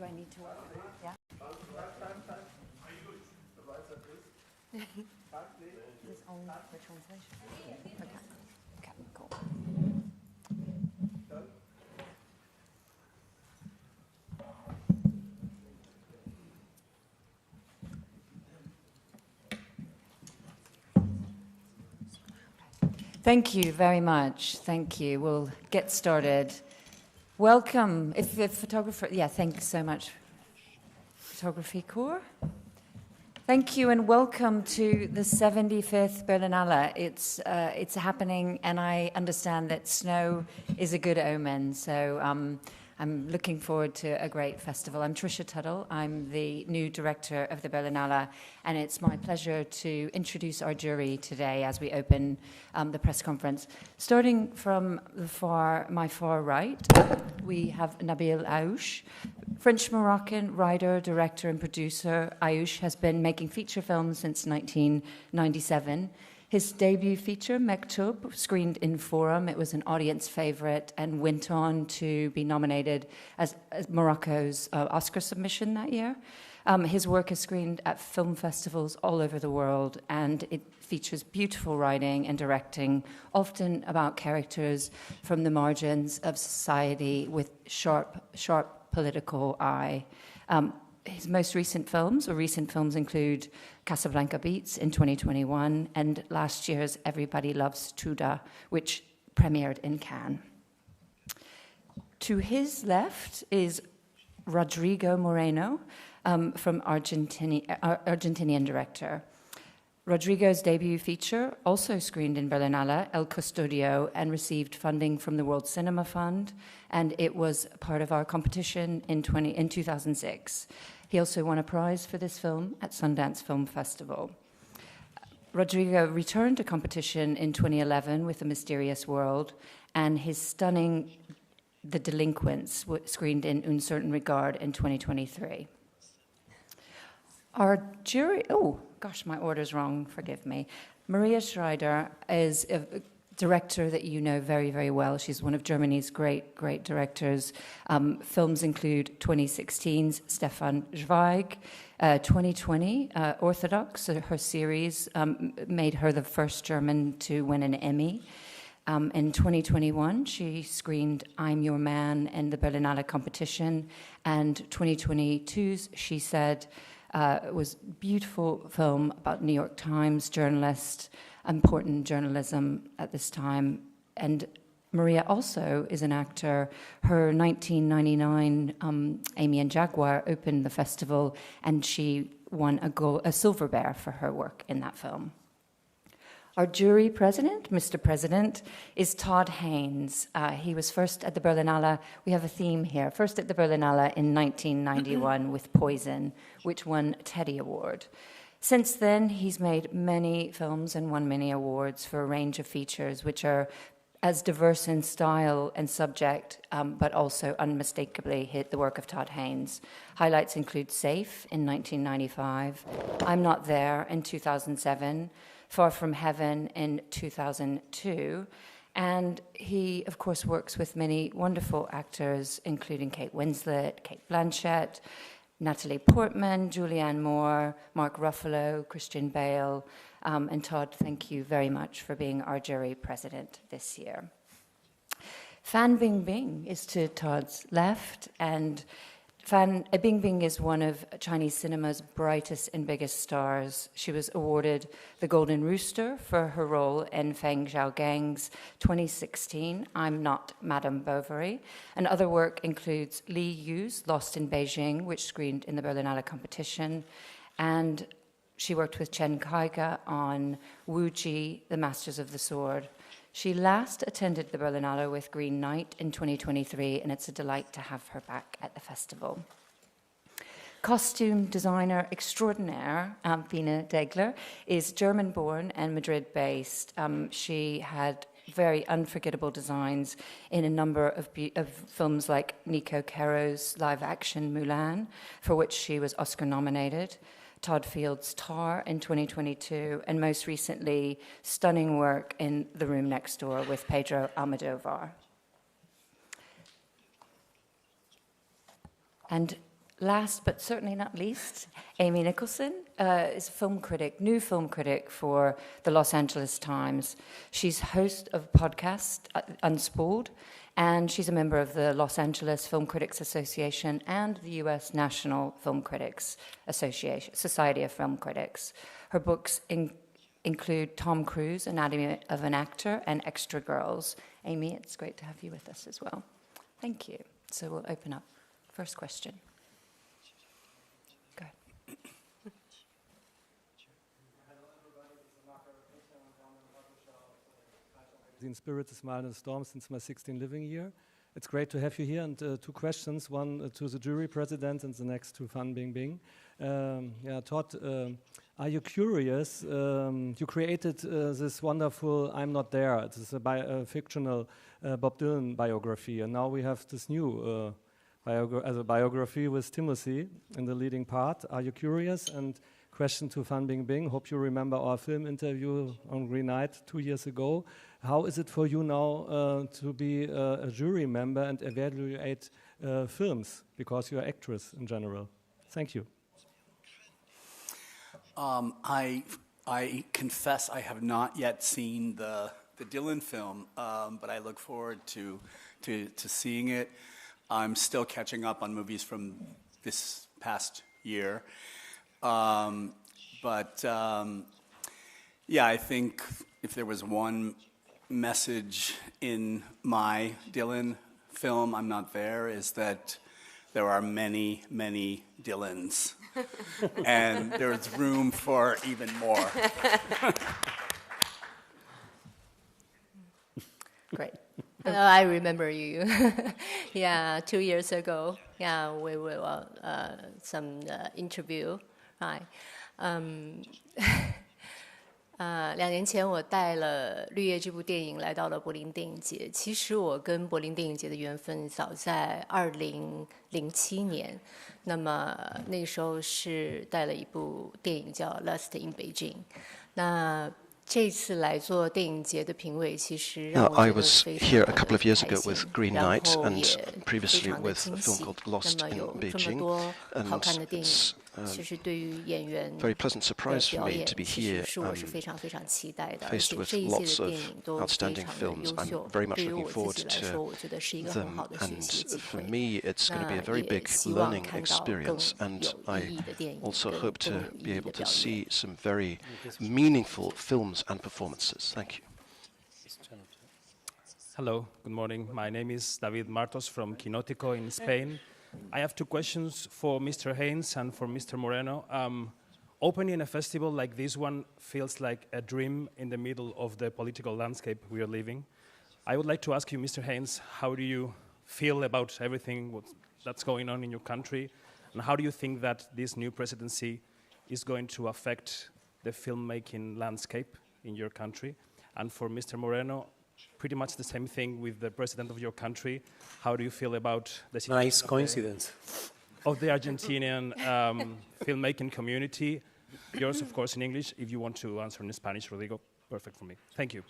I need to work? Yeah? It's on the translation. Okay. Okay, cool. Thank you very much. Thank you. We'll get started. Welcome. If the photographer, thanks so much. Photography Corps. Thank you and welcome to the 75th Berlinale. It's happening, and I understand that snow is a good omen. So I'm looking forward to a great festival. I'm Tricia Tuttle. I'm the new director of the Berlinale, and it's my pleasure to introduce our jury today as we open the press conference. Starting from my far right, we have Nabil Aouche, French-Moroccan writer, director, and producer. Aouche has been making feature films since 1997. His debut feature, Mektoub, screened in Forum. It was an audience favorite and went on to be nominated as Morocco's Oscar submission that year. His work is screened at film festivals all over the world, and it features beautiful writing and directing, often about characters from the margins of society with sharp political eye. His most recent films include Casablanca Beats in 2021 and last year's Everybody Loves Tuda, which premiered in Cannes. To his left is Rodrigo Moreno, from Argentinian director. Rodrigo's debut feature also screened in Berlinale, El Custodio, and received funding from the World Cinema Fund, and it was part of our competition in 2006. He also won a prize for this film at Sundance Film Festival. Rodrigo returned to competition in 2011 with A Mysterious World, and his stunning The Delinquents screened in Un Certain Regard in 2023. Our jury, my order's wrong, forgive me. Maria Schreider is a director that you know very, very well. She's one of Germany's great directors. Films include 2016's Stefan Zweig, 2020 Orthodox, her series made her the first German to win an Emmy. In 2021, she screened I'm Your Man in the Berlinale competition, and 2022's She Said was a beautiful film about New York Times journalist, important journalism at this time. And Maria also is an actor. Her 1999 Amy and Jaguar opened the festival, and she won a Silver Bear for her work in that film. Our jury president, Mr. President, is Todd Haynes. He was first at the Berlinale. We have a theme here. First at the Berlinale in 1991 with Poison, which won a Teddy Award. Since then, he's made many films and won many awards for a range of features, which are as diverse in style and subject, but also unmistakably hit the work of Todd Haynes. Highlights include Safe in 1995, I'm Not There in 2007, Far From Heaven in 2002, and he, of course, works with many wonderful actors, including Kate Winslet, Kate Blanchett, Natalie Portman, Julianne Moore, Mark Ruffalo, Christian Bale, and Todd, thank you very much for being our jury president this year. Fan Bingbing is to Todd's left, and Fan Bingbing is one of Chinese cinema's brightest and biggest stars. She was awarded the Golden Rooster for her role in Feng Xiaogang's 2016 I'm Not Madame Bovary. And other work includes Li Yu's Lost in Beijing, which screened in the Berlinale competition. And she worked with Chen Kaige on Wu Ji, The Masters of the Sword. She last attended the Berlinale with Green Knight in 2023, and it's a delight to have her back at the festival. Costume designer extraordinaire, Pina Degler, is German-born and Madrid-based. She had very unforgettable designs in a number of films like Nico Caro's live-action Mulan, for which she was Oscar-nominated, Todd Field's Tar in 2022, and most recently, stunning work in The Room Next Door with Pedro Almodovar. And last but certainly not least, Amy Nicholson is a film critic, new film critic for the Los Angeles Times. She's host of a podcast, Unspooled, and she's a member of the Los Angeles Film Critics Association and the U.S. National Film Critics Association, Society of Film Critics. Her books include Tom Cruise, Anatomy of an Actor, and Extra Girls. Amy, it's great to have you with us as well. Thank you. So we'll open up. First question. Go ahead. The Spirit, the Smile and the Storm since my 16th living year. It's great to have you here. And two questions, one to the jury president and the next to Fan Bingbing. Todd, are you curious? You created this wonderful I'm Not There. It is a fictional Bob Dylan biography. And now we have this new biography with Timothy in the leading part. Are you curious? And question to Fan Bingbing. Hope you remember our film interview on Green Night 2 years ago. How is it for you now to be a jury member and evaluate films, because you're an actress in general? Thank you. I confess I have not yet seen the Dylan film, but I look forward to seeing it. I'm still catching up on movies from this past year. I think if there was one message in my Dylan film, I'm Not There, is that there are many, many Dylans. And there's room for even more. Great. I remember you. 2 years ago. We were some interview. Right. 2年前我带了《绿叶》这部电影来到了柏林电影节。其实我跟柏林电影节的缘分早在2007年，那么那时候是带了一部电影叫《Lost in Beijing》。那这次来做电影节的评委，其实让我觉得 I was here a couple of years ago with Green Night 然后 and 也 previously 非常的 with 惊 a 喜 film called Lost 那么 in 有这么 Beijing, 多好 and 看的电影 it's 其实对于演员 very pleasant 的 surprise for 表 me 演 to be 其实 here, 是我是非常非常期待的，而 faced 且 with 这一 lots 届的 of 电影都非 outstanding 常的 films. 优 I'm 秀， very much 对于 looking 我 forward 自己来说， to 我觉得是一个很 them, 好的学 and 习的机 for 会。 me it's going to be a very 那 big 也希望 learning 看到更 experience, and 有 I 意义的电影， also 更 hope to 有 be 意义 able 的 to 表演。 see some very meaningful films and performances. Thank you. Hello, good morning. My name is David Martos from Quinótico in Spain. I have two questions for Mr. Haynes and for Mr. Moreno. Opening a festival like this one feels like a dream in the middle of the political landscape we are living. I would like to ask you, Mr. Haynes, how do you feel about everything that's going on in your country? And how do you think that this new presidency is going to affect the filmmaking landscape in your country? And for Mr. Moreno, pretty much the same thing with the president of your country. How do you feel about the situation Nice coincidence. of the Argentinian filmmaking community? Yours, of course, in English. If you want to answer in Spanish, Rodrigo, perfect for me. Thank you.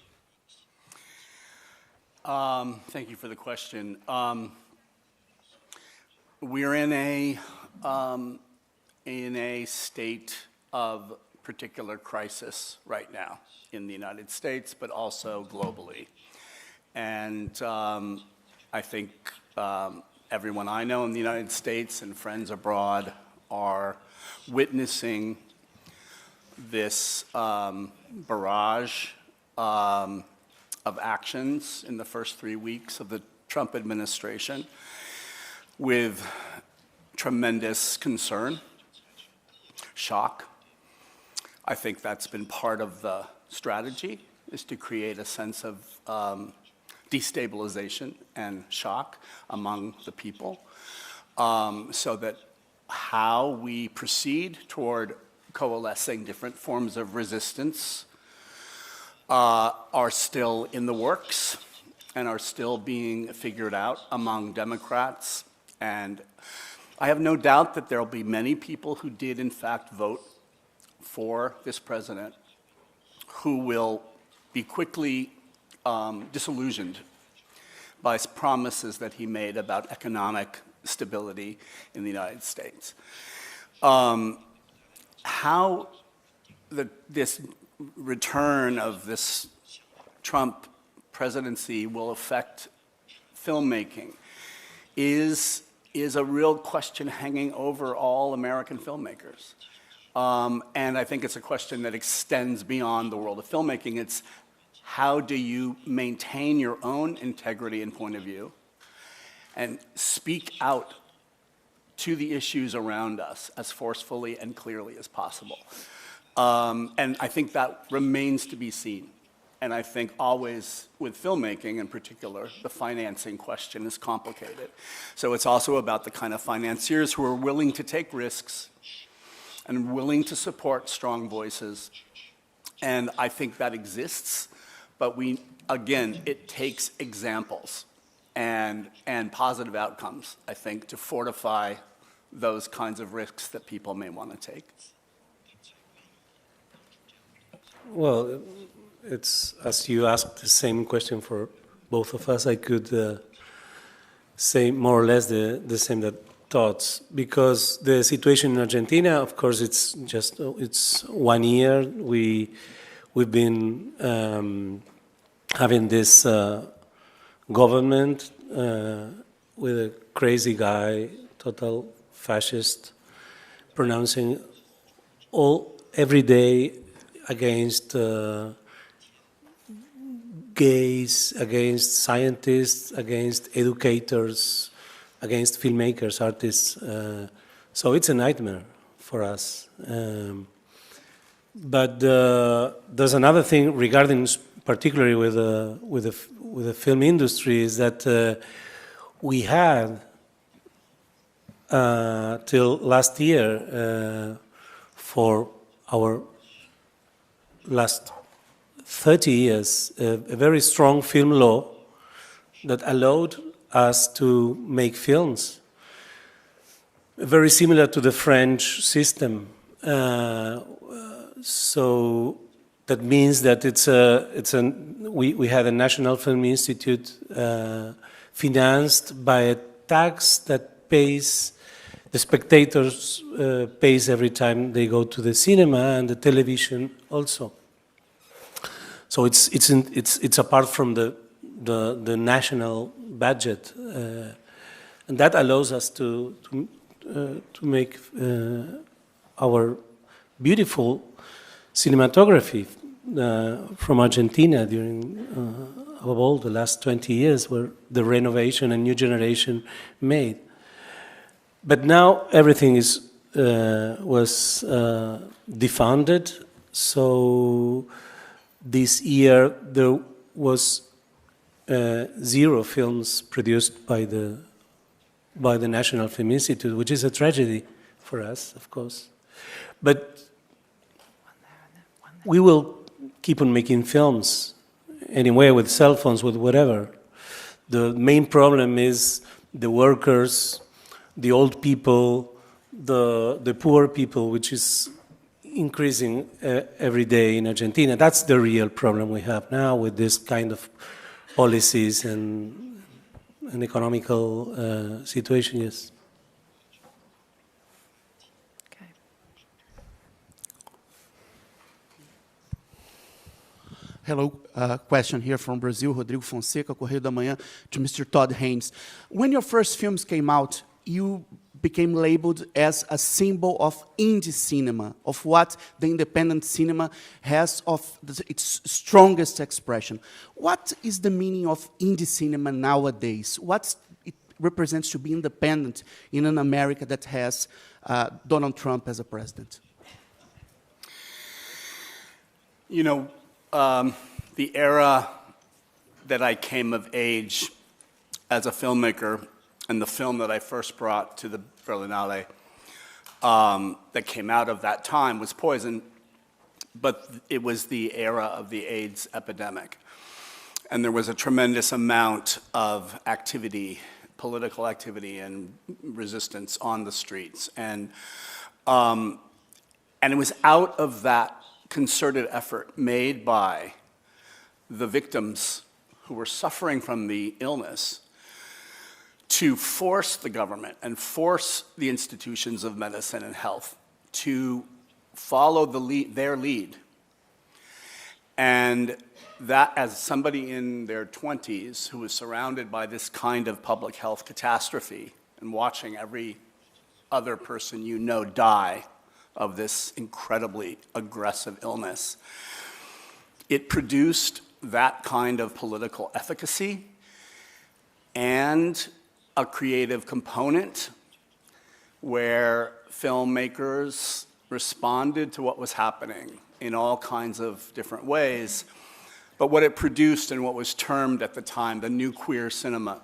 Thank you for the question. We're in a state of particular crisis right now in the United States, but also globally. And I think everyone I know in the United States and friends abroad are witnessing this barrage of actions in the first 3 weeks of the Trump administration with tremendous concern, shock. I think that's been part of the strategy, is to create a sense of destabilization and shock among the people, so that how we proceed toward coalescing different forms of resistance are still in the works and are still being figured out among Democrats. And I have no doubt that there will be many people who did in fact vote for this president who will be quickly disillusioned by promises that he made about economic stability in the United States. How this return of this Trump presidency will affect filmmaking is a real question hanging over all American filmmakers. And I think it's a question that extends beyond the world of filmmaking. It's how do you maintain your own integrity and point of view and speak out to the issues around us as forcefully and clearly as possible. And I think that remains to be seen. And I think always with filmmaking in particular, the financing question is complicated. So it's also about the kind of financiers who are willing to take risks and willing to support strong voices. And I think that exists, but again, it takes examples and positive outcomes, I think, to fortify those kinds of risks that people may want to take. Well, it's, as you asked the same question for both of us, I could say more or less the same thoughts, because the situation in Argentina, of course, it's 1 year. We've been having this government with a crazy guy, total fascist, pronouncing every day against gays, against scientists, against educators, against filmmakers, artists. So it's a nightmare for us. But there's another thing regarding, particularly with the film industry, is that we had till last year, for our last 30 years, a very strong film law that allowed us to make films very similar to the French system. So that means that we had a National Film Institute financed by a tax that pays the spectators pays every time they go to the cinema, and the television also. So it's apart from the national budget, and that allows us to make our beautiful cinematography from Argentina during above all the last 20 years, where the renovation and new generation made. But now everything was defunded. So this year there was 0 films produced by the National Film Institute, which is a tragedy for us, of course. But we will keep on making films anyway, with cell phones, with whatever. The main problem is the workers, the old people, the poor people, which is increasing every day in Argentina. That's the real problem we have now with this kind of policies and economical situation, yes. Okay. Hello, question here from Brazil, Rodrigo Fonseca, Correio da Manhã, to Mr. Todd Haynes. When your first films came out, you became labeled as a symbol of indie cinema, of what the independent cinema has of its strongest expression. What is the meaning of indie cinema nowadays? What it represents to be independent in an America that has Donald Trump as a president? You know, the era that I came of age as a filmmaker, and the film that I first brought to the Berlinale that came out of that time was Poison, but it was the era of the AIDS epidemic. And there was a tremendous amount of activity, political activity and resistance on the streets. And it was out of that concerted effort made by the victims who were suffering from the illness to force the government and force the institutions of medicine and health to follow their lead. And that, as somebody in their 20s who was surrounded by this kind of public health catastrophe and watching every other person you know die of this incredibly aggressive illness, it produced that kind of political efficacy and a creative component where filmmakers responded to what was happening in all kinds of different ways. But what it produced and what was termed at the time the new queer cinema.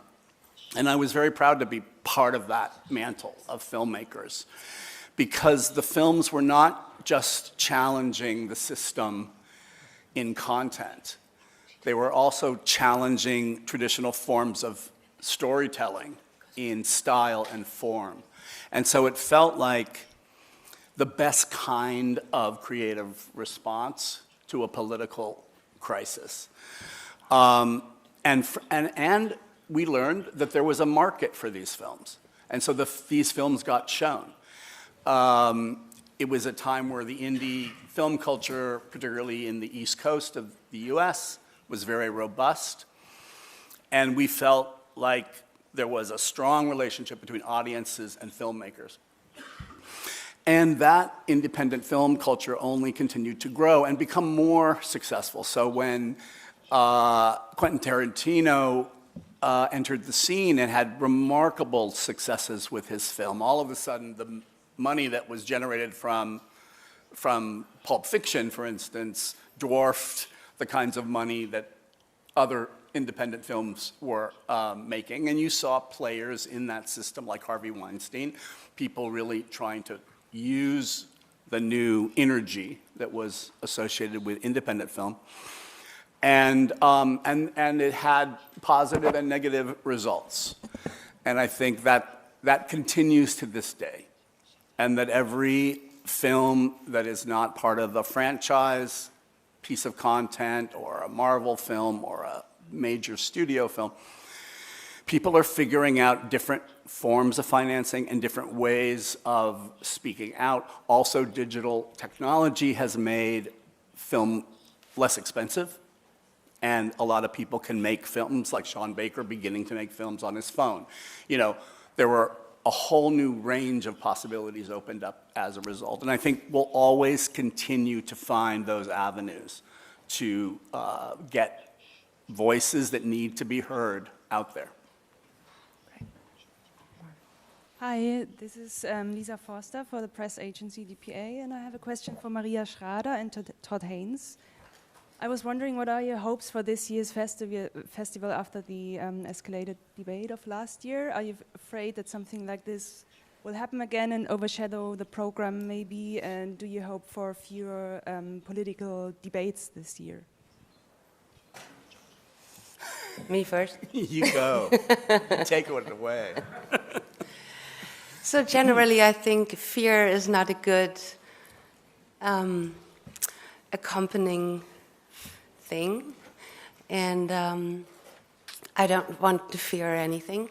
And I was very proud to be part of that mantle of filmmakers, because the films were not just challenging the system in content. They were also challenging traditional forms of storytelling in style and form. And so it felt like the best kind of creative response to a political crisis. And we learned that there was a market for these films. And so these films got shown. It was a time where the indie film culture, particularly in the East Coast of the US, was very robust. And we felt like there was a strong relationship between audiences and filmmakers. And that independent film culture only continued to grow and become more successful. So when Quentin Tarantino entered the scene and had remarkable successes with his film, all of a sudden the money that was generated from Pulp Fiction, for instance, dwarfed the kinds of money that other independent films were making. And you saw players in that system like Harvey Weinstein, people really trying to use the new energy that was associated with independent film. And it had positive and negative results. And I think that continues to this day. And that every film that is not part of a franchise piece of content or a Marvel film or a major studio film, people are figuring out different forms of financing and different ways of speaking out. Also, digital technology has made film less expensive, and a lot of people can make films, like Sean Baker beginning to make films on his phone. You know, there were a whole new range of possibilities opened up as a result. And I think we'll always continue to find those avenues to get voices that need to be heard out there. Hi, this is Lisa Forster for the press agency DPA, and I have a question for Maria Schrader and Todd Haynes. I was wondering, what are your hopes for this year's festival after the escalated debate of last year? Are you afraid that something like this will happen again and overshadow the program maybe? And do you hope for fewer political debates this year? Me first? You go. Take it away. So generally, I think fear is not a good accompanying thing, and I don't want to fear anything.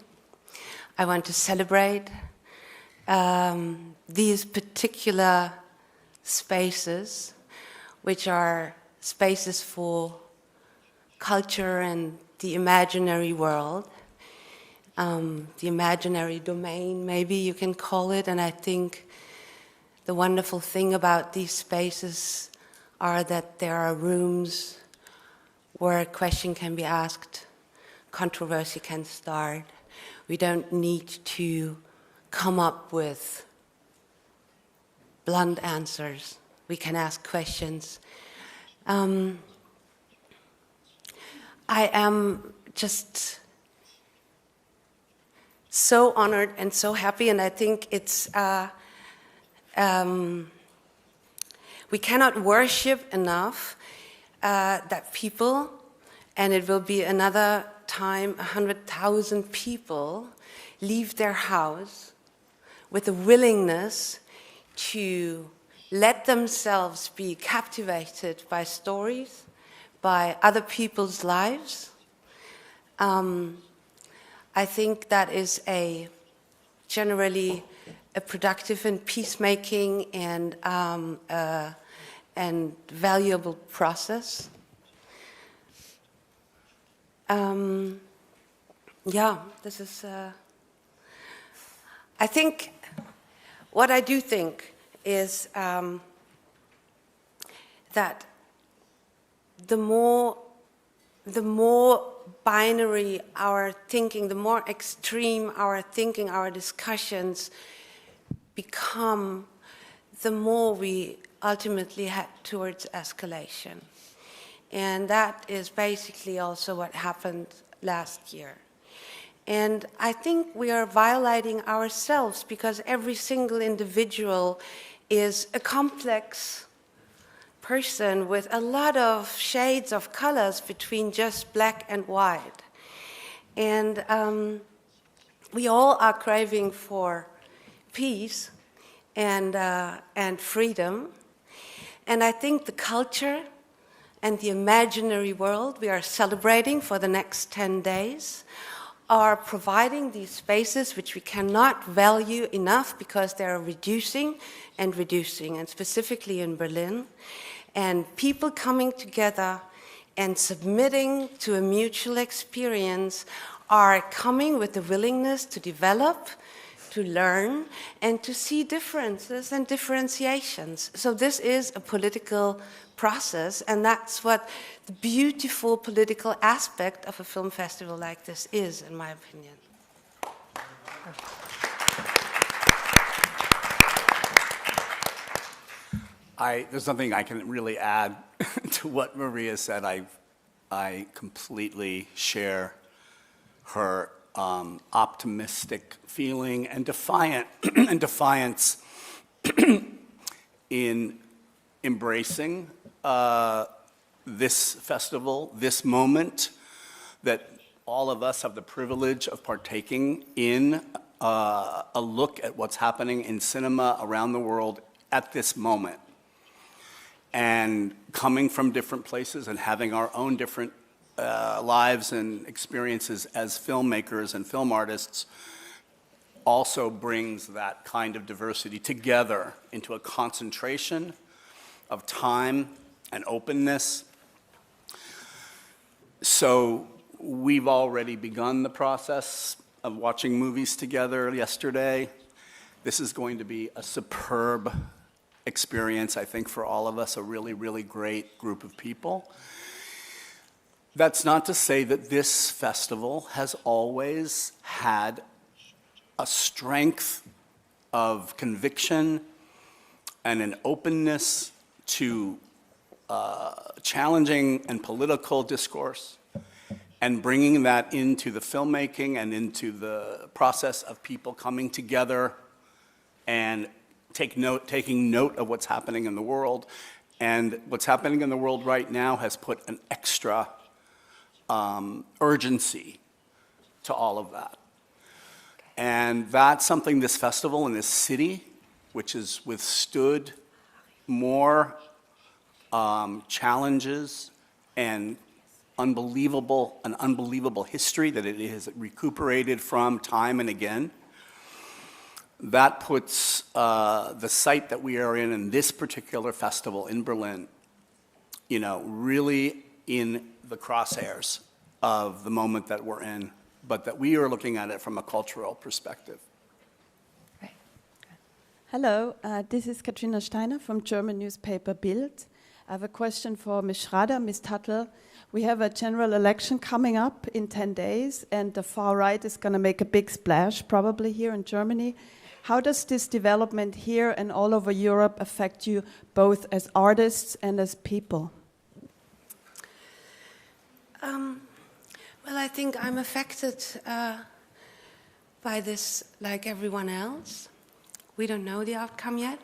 I want to celebrate these particular spaces, which are spaces for culture and the imaginary world, the imaginary domain, maybe you can call it. And I think the wonderful thing about these spaces are that there are rooms where a question can be asked, controversy can start. We don't need to come up with blunt answers. We can ask questions. I am just so honored and so happy, and I think it's we cannot worship enough that people, and it will be another time 100,000 people leave their house with a willingness to let themselves be captivated by stories, by other people's lives. I think that is generally a productive and peacemaking and valuable process. Yeah, this is. I think what I do think is that the more binary our thinking, the more extreme our thinking, our discussions become, the more we ultimately head towards escalation. And that is basically also what happened last year. And I think we are violating ourselves because every single individual is a complex person with a lot of shades of colors between just black and white. And we all are craving for peace and freedom. And I think the culture and the imaginary world we are celebrating for the next 10 days are providing these spaces which we cannot value enough because they are reducing, and specifically in Berlin. And people coming together and submitting to a mutual experience are coming with the willingness to develop, to learn, and to see differences and differentiations. So this is a political process, and that's what the beautiful political aspect of a film festival like this is, in my opinion. There's nothing I can really add to what Maria said. I completely share her optimistic feeling and defiance in embracing this festival, this moment that all of us have the privilege of partaking in, a look at what's happening in cinema around the world at this moment. And coming from different places and having our own different lives and experiences as filmmakers and film artists also brings that kind of diversity together into a concentration of time and openness. So we've already begun the process of watching movies together yesterday. This is going to be a superb experience, I think, for all of us, a really, really great group of people. That's not to say that this festival has always had a strength of conviction and an openness to challenging and political discourse, and bringing that into the filmmaking and into the process of people coming together and taking note of what's happening in the world. And what's happening in the world right now has put an extra urgency to all of that. And that's something this festival in this city, which has withstood more challenges and an unbelievable history that it has recuperated from time and again. That puts the site that we are in this particular festival in Berlin, really in the crosshairs of the moment that we're in, but that we are looking at it from a cultural perspective. Right. Hello, this is Katrina Steiner from German newspaper Bild. I have a question for Ms. Schrader, Ms. Tuttle. We have a general election coming up in 10 days, and the far right is going to make a big splash, probably here in Germany. How does this development here and all over Europe affect you, both as artists and as people? Well, I think I'm affected by this like everyone else. We don't know the outcome yet.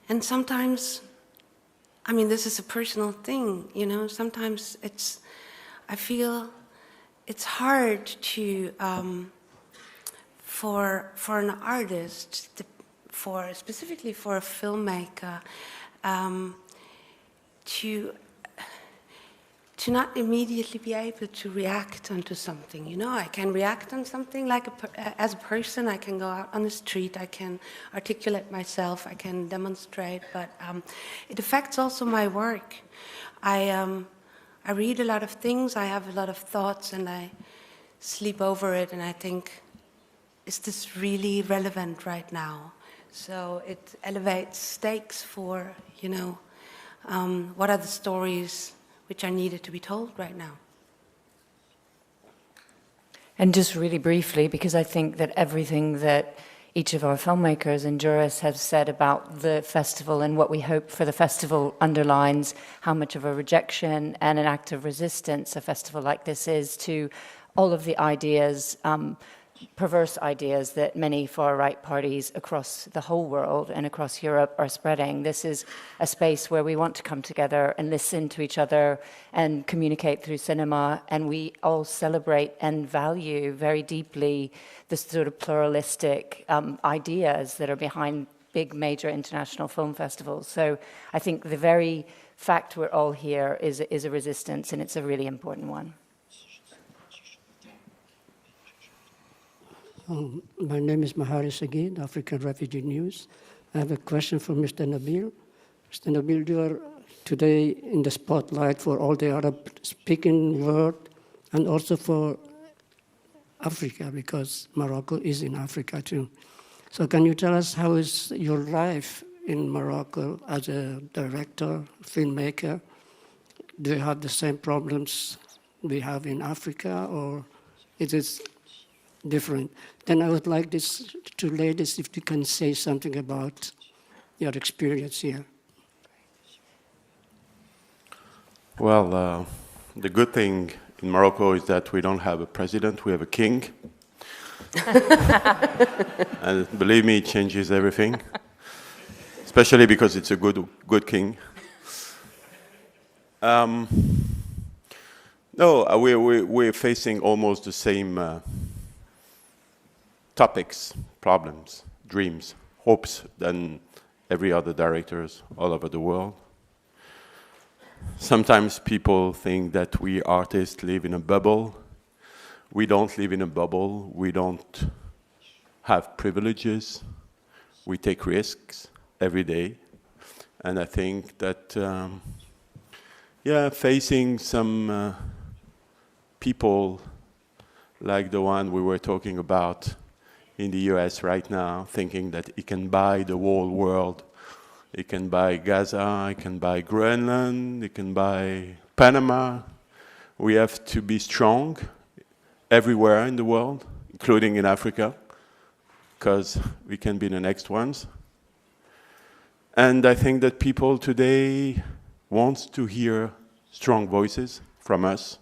And sometimes, this is a personal thing, sometimes I feel it's hard to, for an artist, specifically for a to not immediately be able to react onto something. You know, I can react on something like as a person. I can go out on the street. I can articulate myself. I can demonstrate. But it affects also my work. I read a lot of things. I have a lot of thoughts, and I sleep over it. And I think, is this really relevant right now? So it elevates stakes for, you know, what are the stories which are needed to be told right now. And just really briefly, because I think that everything that each of our filmmakers and jurists have said about the festival and what we hope for the festival underlines how much of a rejection and an act of resistance a festival like this is to all of the ideas, perverse ideas that many far-right parties across the whole world and across Europe are spreading. This is a space where we want to come together and listen to each other and communicate through cinema, and we all celebrate and value very deeply the sort of pluralistic ideas that are behind big major international film festivals. So I think the very fact we're all here is a resistance, and it's a really important one. My name is Mahari Sagid, African Refugee News. I have a question for Mr. Nabil. Mr. Nabil, you are today in the spotlight for all the Arab-speaking world and also for Africa, because Morocco is in Africa too. So can you tell us how is your life in Morocco as a director, filmmaker? Do you have the same problems we have in Africa, or is it different? Then I would like these two ladies, if you can say something about your experience here. Well, the good thing in Morocco is that we don't have a president, we have a king. And believe me, it changes everything, especially because it's a good king. No, we're facing almost the same topics, problems, dreams, hopes than every other directors all over the world. Sometimes people think that we artists live in a bubble. We don't live in a bubble. We don't have privileges. We take risks every day. And I think that, facing some people like the one we were talking about in the US right now, thinking that it can buy the whole world. It can buy Gaza, it can buy Greenland, it can buy Panama. We have to be strong everywhere in the world, including in Africa, because we can be the next ones. And I think that people today want to hear strong voices from us,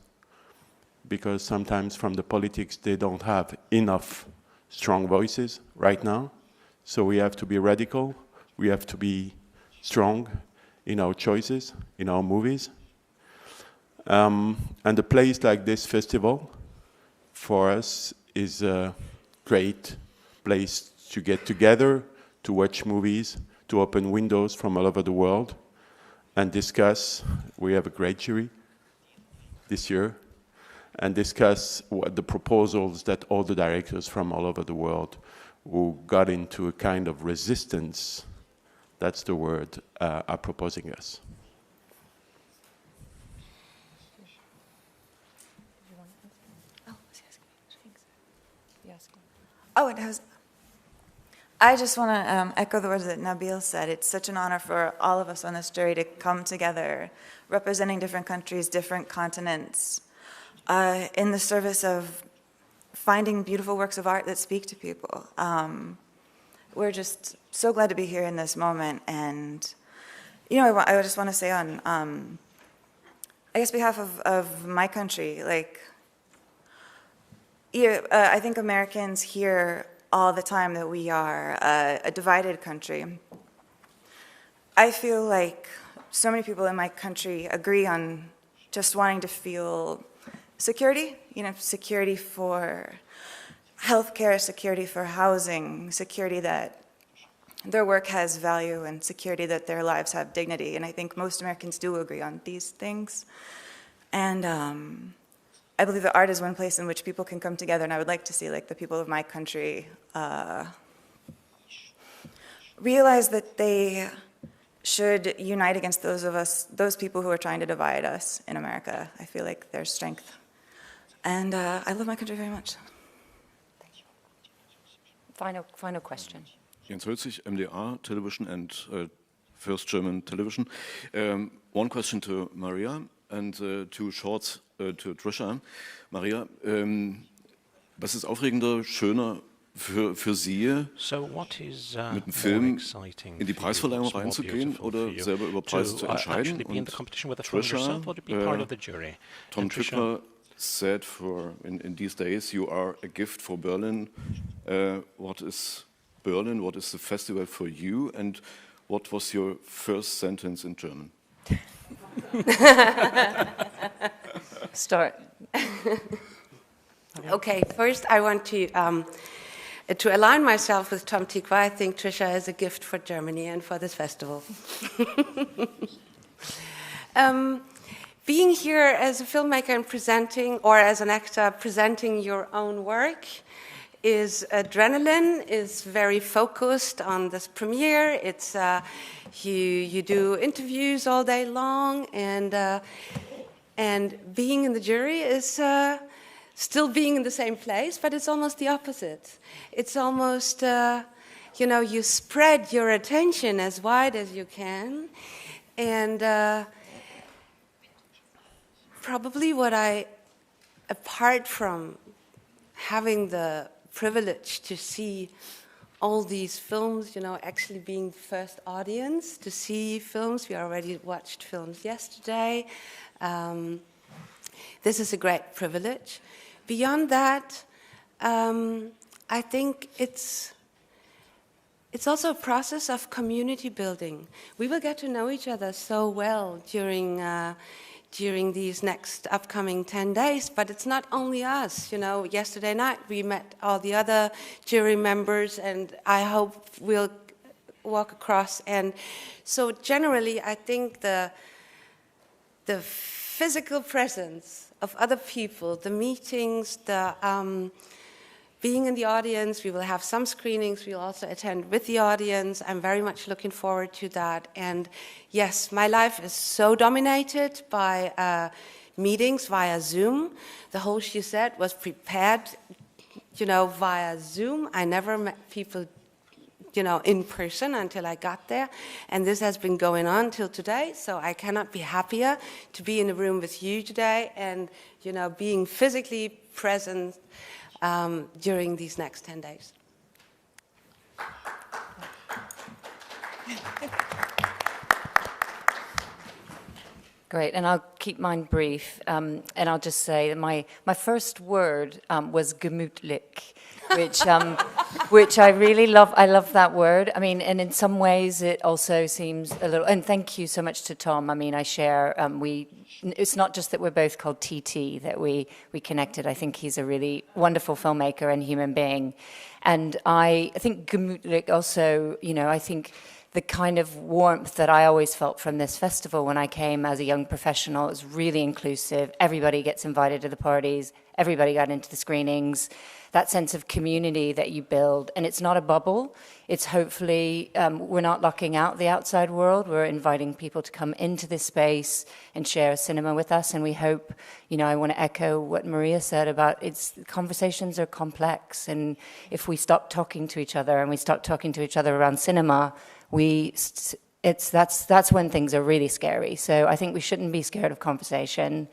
because sometimes from the politics they don't have enough strong voices right now. So we have to be radical, we have to be strong in our choices, in our movies. And a place like this festival, for us, is a great place to get together, to watch movies, to open windows from all over the world, and discuss. We have a great jury this year, and discuss what the proposals that all the directors from all over the world who got into a kind of resistance, that's the word, are proposing us. Oh, it has. I just want to echo the words that Nabil said. It's such an honor for all of us on this jury to come together, representing different countries, different continents, in the service of finding beautiful works of art that speak to people. We're just so glad to be here in this moment. And, you know, I just want to say on, I guess, behalf of my country, like, I think Americans hear all the time that we are a divided country. I feel like so many people in my country agree on just wanting to feel security, you know, security for healthcare, security for housing, security that their work has value, and security that their lives have dignity. And I think most Americans do agree on these things. And I believe that art is one place in which people can come together, and I would like to see like the people of my country realize that they should unite against those people who are trying to divide us in America. I feel like there's strength. And I love my country very much. Final question. Jens Hölzig, MDR Television and First German Television. One question to Maria and two shorts to Trisha. Maria, was ist aufregender, schöner für Sie, mit dem Film in die Preisverleihung reinzugehen oder selber über Preise zu entscheiden? Und Trisha, Tom Tippler said in these days, you are a gift for Berlin. What is Berlin? What is the festival for you? And what was your first sentence in German? Start. Okay, first I want to align myself with Tom Tikva. I think Trisha is a gift for Germany and for this festival. Being here as a filmmaker and presenting, or as an actor presenting your own work, is adrenaline, is very focused on this premiere. It's you do interviews all day long, and being in the jury is still being in the same place, but it's almost the opposite. It's almost, you spread your attention as wide as you can, and probably apart from having the privilege to see all these films, actually being the first audience to see films. We already watched films yesterday. This is a great privilege. Beyond that, I think it's also a process of community building. We will get to know each other so well during these next upcoming 10 days, but it's not only us. Yesterday night we met all the other jury members, and I hope we'll walk across. And so generally, I think the physical presence of other people, the meetings, the being in the audience, we will have some screenings, we'll also attend with the audience. I'm very much looking forward to that. And yes, my life is so dominated by meetings via Zoom. The whole She Said was prepared, via Zoom. I never met people, in person until I got there. And this has been going on till today, so I cannot be happier to be in a room with you today and, being physically present during these next 10 days. Great, and I'll keep mine brief, and I'll just say that my first word was gemütlich, which I really love. I love that word. I mean, and in some ways it also seems a little, and thank you so much to Tom. I mean, I share, it's not just that we're both called TT, that we connected. I think he's a really wonderful filmmaker and human being. And I think gemütlich also, I think the kind of warmth that I always felt from this festival when I came as a young professional is really inclusive. Everybody gets invited to the parties. Everybody got into the screenings. That sense of community that you build. And it's not a bubble. It's hopefully, we're not locking out the outside world. We're inviting people to come into this space and share cinema with us. And we hope, I want to echo what Maria said about conversations are complex. And if we stop talking to each other and we stop talking to each other around cinema, that's when things are really scary. So I think we shouldn't be scared of conversation.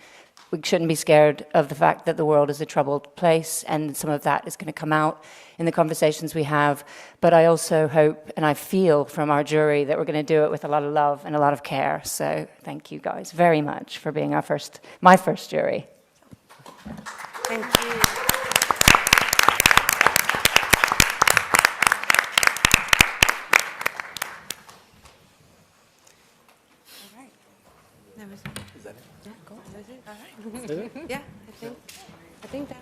We shouldn't be scared of the fact that the world is a troubled place, and some of that is going to come out in the conversations we have. But I also hope, and I feel from our jury, that we're going to do it with a lot of love and a lot of care. So thank you guys very much for being my first jury. Thank you. Is that it? Yeah, cool. That's it. All right. Yeah, I think that.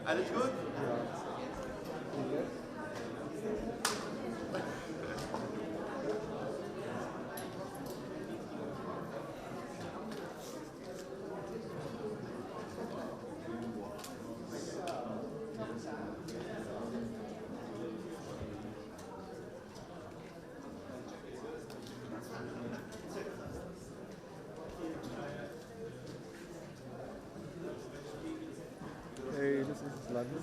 Alles gut? Hey, this is London.